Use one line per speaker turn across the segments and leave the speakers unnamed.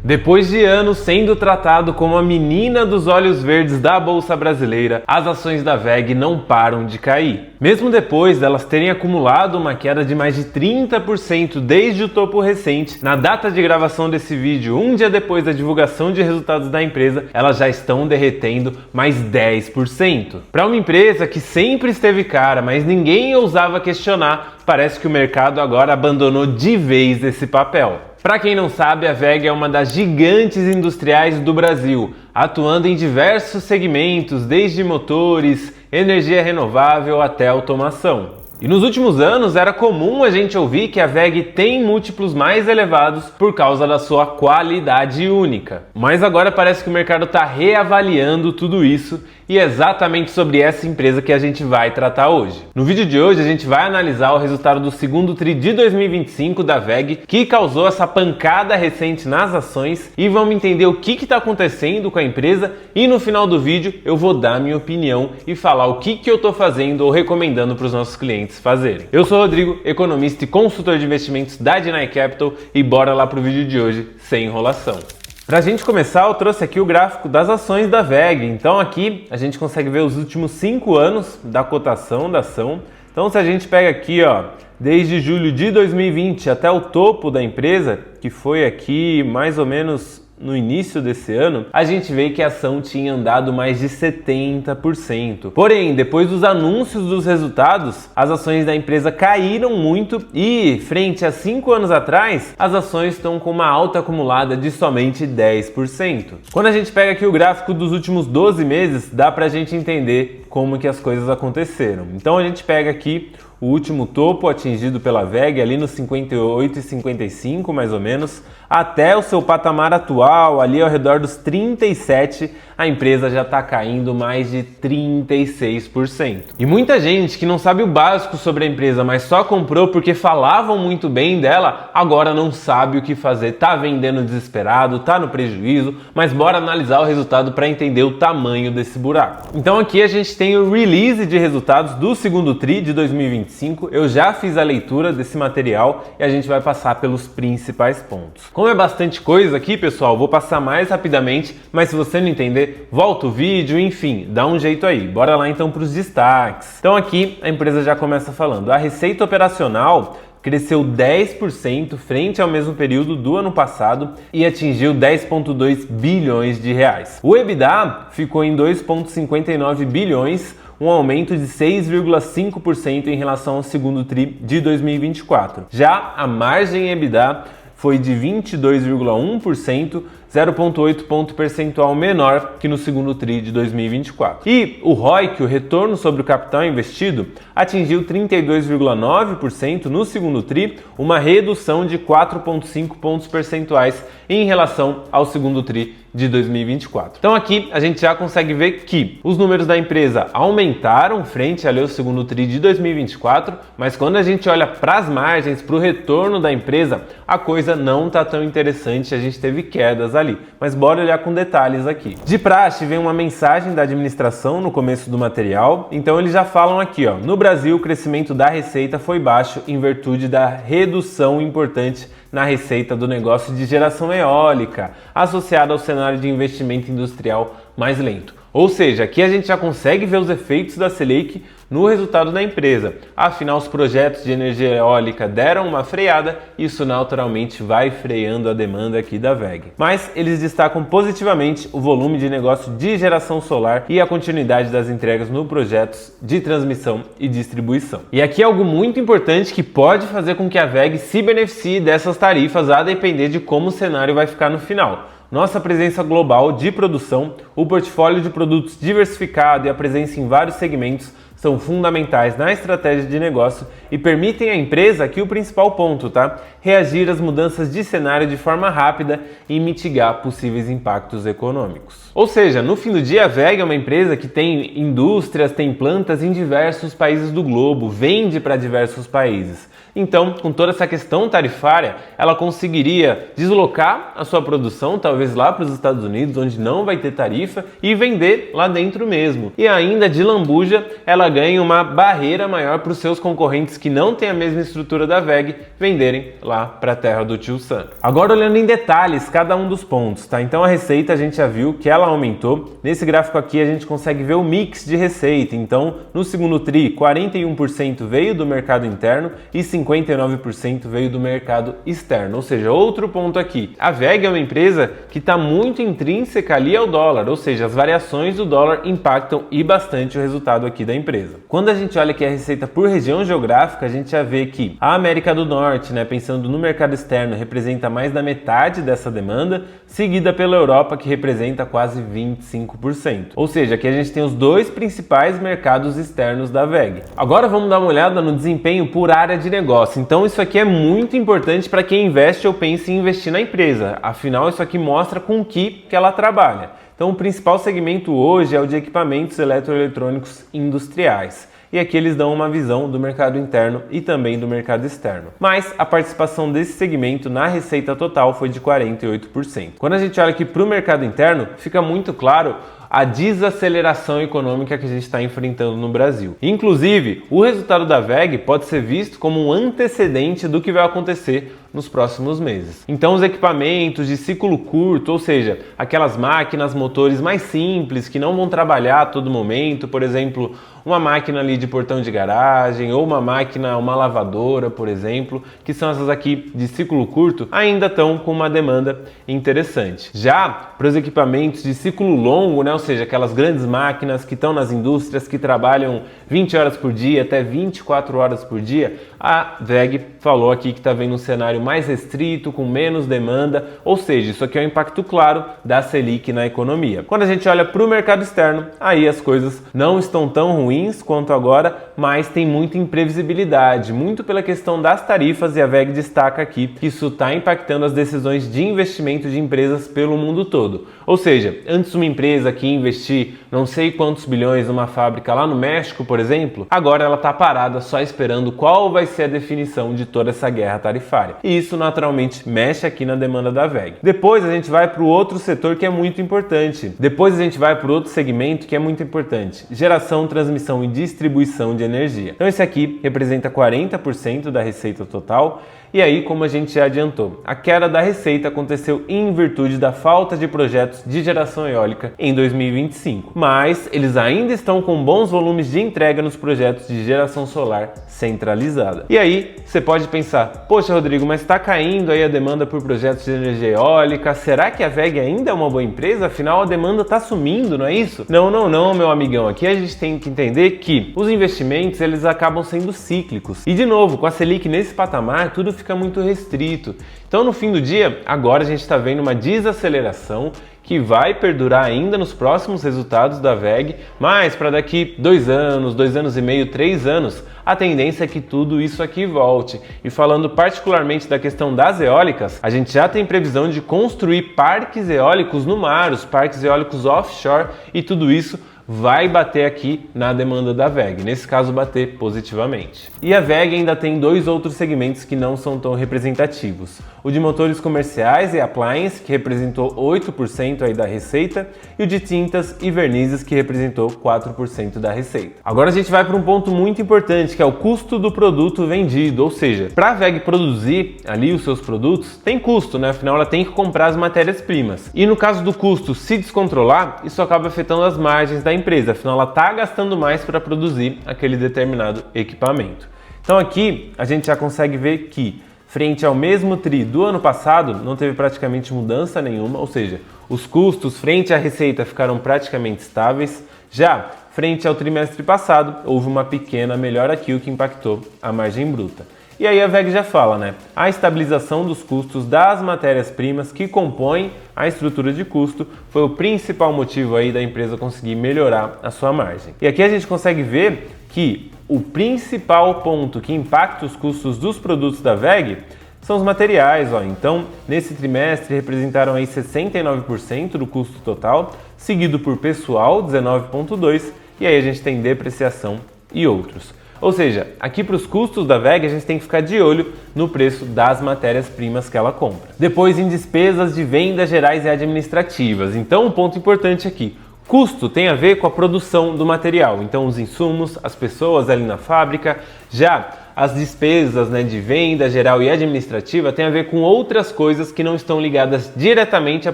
Depois de anos sendo tratado como a menina dos olhos verdes da Bolsa Brasileira, as ações da WEG não param de cair. Mesmo depois delas terem acumulado uma queda de mais de 30% desde o topo recente, na data de gravação desse vídeo, um dia depois da divulgação de resultados da empresa, elas já estão derretendo mais 10%. Para uma empresa que sempre esteve cara, mas ninguém ousava questionar, parece que o mercado agora abandonou de vez esse papel. Para quem não sabe, a WEG é uma das gigantes industriais do Brasil, atuando em diversos segmentos, desde motores, energia renovável até automação. E nos últimos anos era comum a gente ouvir que a WEG tem múltiplos mais elevados por causa da sua qualidade única. Mas agora parece que o mercado está reavaliando tudo isso e é exatamente sobre essa empresa que a gente vai tratar hoje. No vídeo de hoje a gente vai analisar o resultado do segundo TRI de 2025 da WEG, que causou essa pancada recente nas ações, e vamos entender o que está acontecendo com a empresa, e no final do vídeo eu vou dar minha opinião e falar o que eu estou fazendo ou recomendando para os nossos clientes fazerem. Eu sou o Rodrigo, economista e consultor de investimentos da Deny Capital, e bora lá para o vídeo de hoje sem enrolação. Para a gente começar, eu trouxe aqui o gráfico das ações da WEG. Então aqui a gente consegue ver os últimos 5 anos da cotação da ação. Então se a gente pega aqui, ó, desde julho de 2020 até o topo da empresa, que foi aqui mais ou menos no início desse ano, a gente vê que a ação tinha andado mais de 70%. Porém, depois dos anúncios dos resultados, as ações da empresa caíram muito e, frente a 5 anos atrás, as ações estão com uma alta acumulada de somente 10%. Quando a gente pega aqui o gráfico dos últimos 12 meses, dá pra gente entender como que as coisas aconteceram. Então a gente pega aqui o último topo atingido pela WEG ali nos 58,55 mais ou menos, até o seu patamar atual, ali ao redor dos 37, a empresa já está caindo mais de 36%. E muita gente que não sabe o básico sobre a empresa, mas só comprou porque falavam muito bem dela, agora não sabe o que fazer, tá vendendo desesperado, tá no prejuízo, mas bora analisar o resultado para entender o tamanho desse buraco. Então aqui a gente tem o release de resultados do segundo TRI de 2025, eu já fiz a leitura desse material e a gente vai passar pelos principais pontos. Como é bastante coisa aqui, pessoal, vou passar mais rapidamente, mas se você não entender, volta o vídeo, enfim, dá um jeito aí. Bora lá então para os destaques. Então aqui a empresa já começa falando, a receita operacional cresceu 10% frente ao mesmo período do ano passado e atingiu 10,2 bilhões de reais. O EBITDA ficou em 2,59 bilhões, um aumento de 6,5% em relação ao segundo TRI de 2024. Já a margem EBITDA foi de 22,1%, 0,8 ponto percentual menor que no segundo TRI de 2024. E o ROIC, o retorno sobre o capital investido, atingiu 32,9% no segundo TRI, uma redução de 4,5 pontos percentuais em relação ao segundo TRI de 2024. Então aqui a gente já consegue ver que os números da empresa aumentaram frente ao segundo TRI de 2024, mas quando a gente olha para as margens, para o retorno da empresa, a coisa não está tão interessante, a gente teve quedas ali. Mas bora olhar com detalhes aqui. De praxe vem uma mensagem da administração no começo do material, então eles já falam aqui, ó, no Brasil o crescimento da receita foi baixo em virtude da redução importante na receita do negócio de geração eólica, associada ao cenário de investimento industrial mais lento. Ou seja, aqui a gente já consegue ver os efeitos da Selic no resultado da empresa. Afinal, os projetos de energia eólica deram uma freada e isso naturalmente vai freando a demanda aqui da WEG. Mas eles destacam positivamente o volume de negócio de geração solar e a continuidade das entregas no projetos de transmissão e distribuição. E aqui é algo muito importante que pode fazer com que a WEG se beneficie dessas tarifas a depender de como o cenário vai ficar no final. Nossa presença global de produção, o portfólio de produtos diversificado e a presença em vários segmentos são fundamentais na estratégia de negócio e permitem à empresa, aqui o principal ponto, tá? Reagir às mudanças de cenário de forma rápida e mitigar possíveis impactos econômicos. Ou seja, no fim do dia, a WEG é uma empresa que tem indústrias, tem plantas em diversos países do globo, vende para diversos países. Então, com toda essa questão tarifária, ela conseguiria deslocar a sua produção, talvez lá para os Estados Unidos, onde não vai ter tarifa, e vender lá dentro mesmo. E ainda de lambuja, ela ganha uma barreira maior para os seus concorrentes que não têm a mesma estrutura da WEG venderem lá para a terra do tio Sam. Agora olhando em detalhes cada um dos pontos, tá? Então a receita a gente já viu que ela aumentou. Nesse gráfico aqui a gente consegue ver o mix de receita. Então no segundo tri, 41% veio do mercado interno e 59% veio do mercado externo. Ou seja, outro ponto aqui, a WEG é uma empresa que está muito intrínseca ali ao dólar, ou seja, as variações do dólar impactam e bastante o resultado aqui da empresa. Quando a gente olha aqui a receita por região geográfica, a gente já vê que a América do Norte, né, pensando no mercado externo, representa mais da metade dessa demanda, seguida pela Europa, que representa quase 25%. Ou seja, aqui a gente tem os dois principais mercados externos da WEG. Agora vamos dar uma olhada no desempenho por área de negócio. Então isso aqui é muito importante para quem investe ou pensa em investir na empresa. Afinal, isso aqui mostra com o que ela trabalha. Então o principal segmento hoje é o de equipamentos eletroeletrônicos industriais. E aqui eles dão uma visão do mercado interno e também do mercado externo. Mas a participação desse segmento na receita total foi de 48%. Quando a gente olha aqui para o mercado interno, fica muito claro a desaceleração econômica que a gente está enfrentando no Brasil. Inclusive, o resultado da WEG pode ser visto como um antecedente do que vai acontecer nos próximos meses. Então, os equipamentos de ciclo curto, ou seja, aquelas máquinas, motores mais simples que não vão trabalhar a todo momento, por exemplo, uma máquina ali de portão de garagem ou uma máquina, uma lavadora, por exemplo, que são essas aqui de ciclo curto, ainda estão com uma demanda interessante. Já para os equipamentos de ciclo longo, né, ou seja, aquelas grandes máquinas que estão nas indústrias que trabalham 20 horas por dia até 24 horas por dia, a WEG falou aqui que está vendo um cenário mais restrito, com menos demanda, ou seja, isso aqui é um impacto claro da Selic na economia. Quando a gente olha para o mercado externo, aí as coisas não estão tão ruins quanto agora, mas tem muita imprevisibilidade, muito pela questão das tarifas, e a WEG destaca aqui que isso está impactando as decisões de investimento de empresas pelo mundo todo. Ou seja, antes uma empresa que investir não sei quantos bilhões numa fábrica lá no México, por exemplo, agora ela está parada só esperando qual vai ser a definição de toda essa guerra tarifária. E isso naturalmente mexe aqui na demanda da WEG. Depois a gente vai para o outro setor que é muito importante. Depois a gente vai para o outro segmento que é muito importante: geração, transmissão e distribuição de energia. Então esse aqui representa 40% da receita total. E aí, como a gente já adiantou, a queda da receita aconteceu em virtude da falta de projetos de geração eólica em 2025. Mas eles ainda estão com bons volumes de entrega nos projetos de geração solar centralizada. E aí, você pode pensar, poxa Rodrigo, mas está caindo aí a demanda por projetos de energia eólica, será que a WEG ainda é uma boa empresa? Afinal, a demanda está sumindo, não é isso? Não, meu amigão, aqui a gente tem que entender que os investimentos, eles acabam sendo cíclicos. E de novo, com a Selic nesse patamar, tudo fica muito restrito. Então, no fim do dia, agora a gente está vendo uma desaceleração que vai perdurar ainda nos próximos resultados da WEG, mas para daqui 2 anos e meio, 3 anos, a tendência é que tudo isso aqui volte. E falando particularmente da questão das eólicas, a gente já tem previsão de construir parques eólicos no mar, os parques eólicos offshore, e tudo isso vai bater aqui na demanda da WEG, nesse caso bater positivamente. E a WEG ainda tem 2 outros segmentos que não são tão representativos: o de motores comerciais e appliance, que representou 8% aí da receita, e o de tintas e vernizes, que representou 4% da receita. Agora a gente vai para um ponto muito importante, que é o custo do produto vendido, ou seja, para a WEG produzir ali os seus produtos, tem custo, né? Afinal ela tem que comprar as matérias-primas. E no caso do custo se descontrolar, isso acaba afetando as margens da empresa, afinal ela está gastando mais para produzir aquele determinado equipamento. Então aqui a gente já consegue ver que, frente ao mesmo tri do ano passado, não teve praticamente mudança nenhuma, ou seja, os custos frente à receita ficaram praticamente estáveis. Já frente ao trimestre passado, houve uma pequena melhora aqui, o que impactou a margem bruta. E aí a WEG já fala, né? A estabilização dos custos das matérias-primas que compõem a estrutura de custo foi o principal motivo aí da empresa conseguir melhorar a sua margem. E aqui a gente consegue ver que o principal ponto que impacta os custos dos produtos da WEG são os materiais, ó. Então, nesse trimestre representaram aí 69% do custo total, seguido por pessoal, 19,2%, e aí a gente tem depreciação e outros. Ou seja, aqui para os custos da WEG a gente tem que ficar de olho no preço das matérias-primas que ela compra. Depois em despesas de vendas gerais e administrativas. Então um ponto importante aqui. Custo tem a ver com a produção do material, então os insumos, as pessoas ali na fábrica. Já as despesas, né, de venda geral e administrativa tem a ver com outras coisas que não estão ligadas diretamente à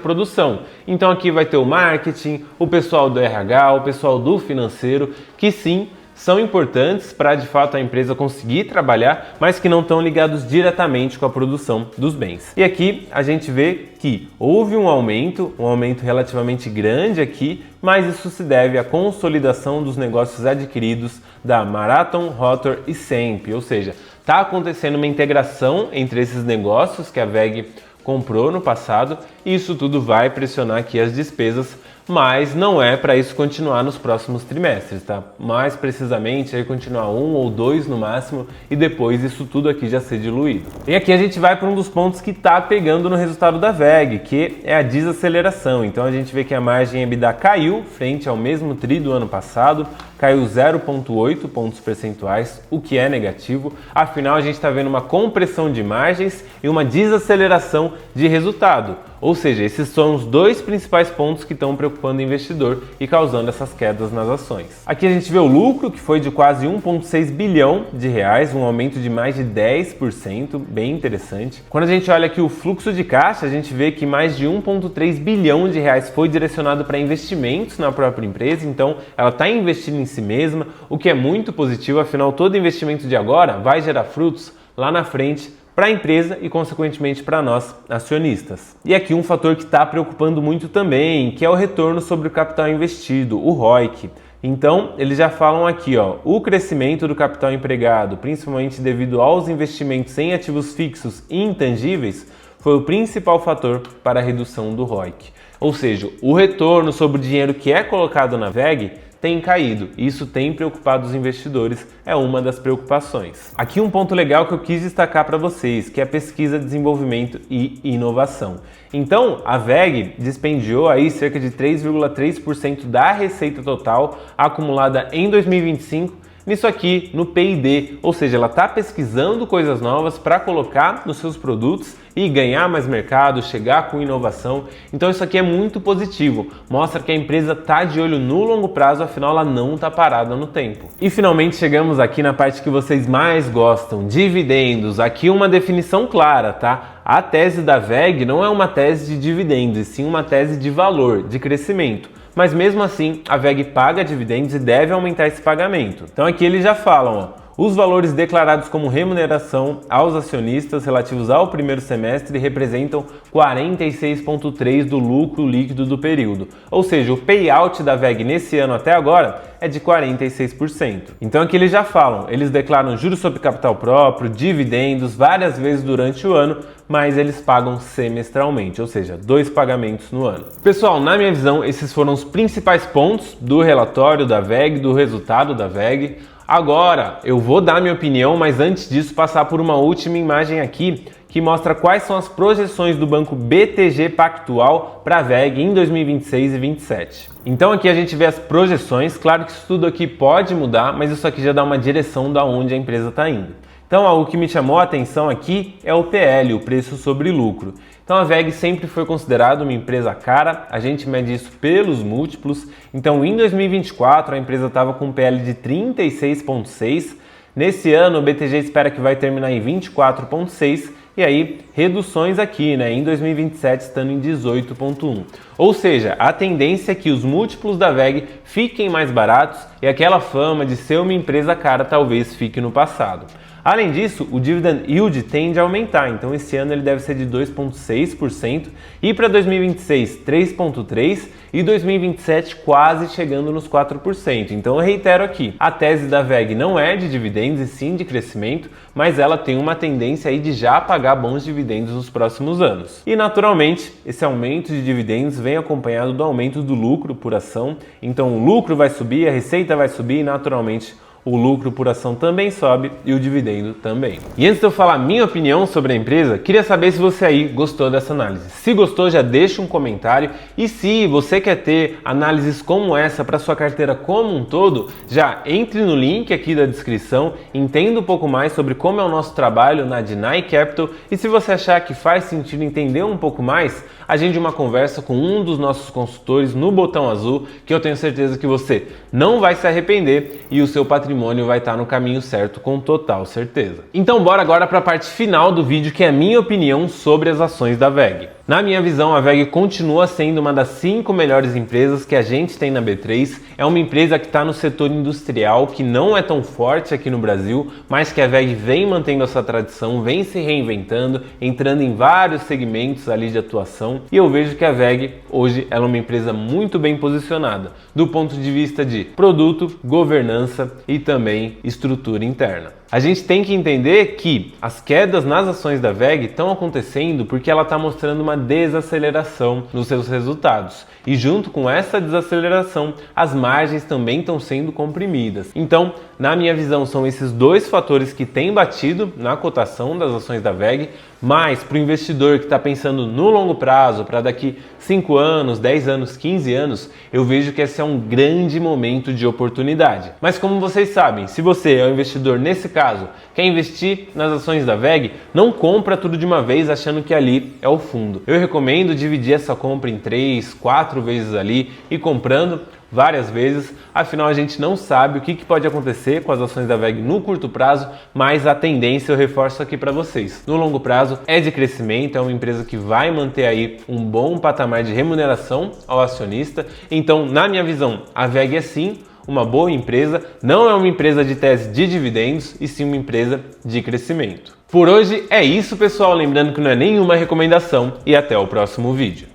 produção. Então aqui vai ter o marketing, o pessoal do RH, o pessoal do financeiro, que sim, são importantes para de fato a empresa conseguir trabalhar, mas que não estão ligados diretamente com a produção dos bens. E aqui a gente vê que houve um aumento relativamente grande aqui, mas isso se deve à consolidação dos negócios adquiridos da Marathon, Rotor e Semp, ou seja, está acontecendo uma integração entre esses negócios que a WEG comprou no passado e isso tudo vai pressionar aqui as despesas, mas não é para isso continuar nos próximos trimestres, tá? Mais precisamente, aí continuar 1 ou 2 no máximo e depois isso tudo aqui já ser diluído. E aqui a gente vai para um dos pontos que está pegando no resultado da WEG, que é a desaceleração. Então a gente vê que a margem EBITDA caiu frente ao mesmo tri do ano passado, caiu 0,8 pontos percentuais, o que é negativo. Afinal, a gente está vendo uma compressão de margens e uma desaceleração de resultado. Ou seja, esses são os dois principais pontos que estão preocupando o investidor e causando essas quedas nas ações. Aqui a gente vê o lucro, que foi de quase 1,6 bilhão de reais, um aumento de mais de 10%, bem interessante. Quando a gente olha aqui o fluxo de caixa, a gente vê que mais de 1,3 bilhão de reais foi direcionado para investimentos na própria empresa, então ela está investindo em si mesma, o que é muito positivo, afinal todo investimento de agora vai gerar frutos lá na frente para a empresa e, consequentemente, para nós, acionistas. E aqui um fator que está preocupando muito também, que é o retorno sobre o capital investido, o ROIC. Então, eles já falam aqui, ó, o crescimento do capital empregado, principalmente devido aos investimentos em ativos fixos e intangíveis, foi o principal fator para a redução do ROIC. Ou seja, o retorno sobre o dinheiro que é colocado na WEG tem caído e isso tem preocupado os investidores, é uma das preocupações. Aqui um ponto legal que eu quis destacar para vocês, que é a pesquisa, desenvolvimento e inovação. Então, a WEG dispendiou aí cerca de 3,3% da receita total acumulada em 2025 nisso aqui no P&D, ou seja, ela está pesquisando coisas novas para colocar nos seus produtos e ganhar mais mercado, chegar com inovação. Então isso aqui é muito positivo, mostra que a empresa está de olho no longo prazo, afinal ela não está parada no tempo. E finalmente chegamos aqui na parte que vocês mais gostam, dividendos. Aqui uma definição clara, tá? A tese da WEG não é uma tese de dividendos, e sim uma tese de valor, de crescimento. Mas mesmo assim, a WEG paga dividendos e deve aumentar esse pagamento. Então aqui eles já falam, ó, os valores declarados como remuneração aos acionistas relativos ao primeiro semestre representam 46,3% do lucro líquido do período. Ou seja, o payout da WEG nesse ano até agora é de 46%. Então aqui eles já falam, eles declaram juros sobre capital próprio, dividendos várias vezes durante o ano, mas eles pagam semestralmente, ou seja, 2 pagamentos no ano. Pessoal, na minha visão, esses foram os principais pontos do relatório da WEG, do resultado da WEG. Agora, eu vou dar minha opinião, mas antes disso passar por uma última imagem aqui que mostra quais são as projeções do banco BTG Pactual para a WEG em 2026 e 2027. Então aqui a gente vê as projeções, claro que isso tudo aqui pode mudar, mas isso aqui já dá uma direção de onde a empresa está indo. Então, algo que me chamou a atenção aqui é o PL, o preço sobre lucro. Então, a WEG sempre foi considerada uma empresa cara, a gente mede isso pelos múltiplos. Então, em 2024, a empresa estava com um PL de 36,6. Nesse ano, o BTG espera que vai terminar em 24,6. E aí, reduções aqui, né? Em 2027, estando em 18,1. Ou seja, a tendência é que os múltiplos da WEG fiquem mais baratos e aquela fama de ser uma empresa cara talvez fique no passado. Além disso, o dividend yield tende a aumentar, então esse ano ele deve ser de 2,6% e para 2026 3,3% e 2027 quase chegando nos 4%. Então eu reitero aqui, a tese da WEG não é de dividendos e sim de crescimento, mas ela tem uma tendência aí de já pagar bons dividendos nos próximos anos. E naturalmente, esse aumento de dividendos vem acompanhado do aumento do lucro por ação, então o lucro vai subir, a receita vai subir e naturalmente o lucro por ação também sobe e o dividendo também. E antes de eu falar minha opinião sobre a empresa, queria saber se você aí gostou dessa análise. Se gostou, já deixa um comentário, e se você quer ter análises como essa para sua carteira como um todo, já entre no link aqui da descrição, entenda um pouco mais sobre como é o nosso trabalho na Deny Capital, e se você achar que faz sentido entender um pouco mais, agende uma conversa com um dos nossos consultores no botão azul, que eu tenho certeza que você não vai se arrepender e o seu patrimônio vai estar no caminho certo com total certeza. Então bora agora para a parte final do vídeo, que é a minha opinião sobre as ações da WEG. Na minha visão, a WEG continua sendo uma das 5 melhores empresas que a gente tem na B3. É uma empresa que está no setor industrial, que não é tão forte aqui no Brasil, mas que a WEG vem mantendo essa tradição, vem se reinventando, entrando em vários segmentos ali de atuação. E eu vejo que a WEG hoje ela é uma empresa muito bem posicionada, do ponto de vista de produto, governança e também estrutura interna. A gente tem que entender que as quedas nas ações da WEG estão acontecendo porque ela está mostrando uma desaceleração nos seus resultados. E junto com essa desaceleração, as margens também estão sendo comprimidas. Então, na minha visão, são esses dois fatores que têm batido na cotação das ações da WEG, mas para o investidor que está pensando no longo prazo, para daqui 5 anos, 10 anos, 15 anos, eu vejo que esse é um grande momento de oportunidade. Mas como vocês sabem, se você é um investidor nesse caso, quer investir nas ações da WEG, não compra tudo de uma vez achando que ali é o fundo. Eu recomendo dividir essa compra em 3, 4 vezes ali e comprando várias vezes, afinal a gente não sabe o que pode acontecer com as ações da WEG no curto prazo, mas a tendência eu reforço aqui para vocês. No longo prazo é de crescimento, é uma empresa que vai manter aí um bom patamar de remuneração ao acionista, então na minha visão a WEG é sim uma boa empresa, não é uma empresa de tese de dividendos e sim uma empresa de crescimento. Por hoje é isso, pessoal, lembrando que não é nenhuma recomendação e até o próximo vídeo.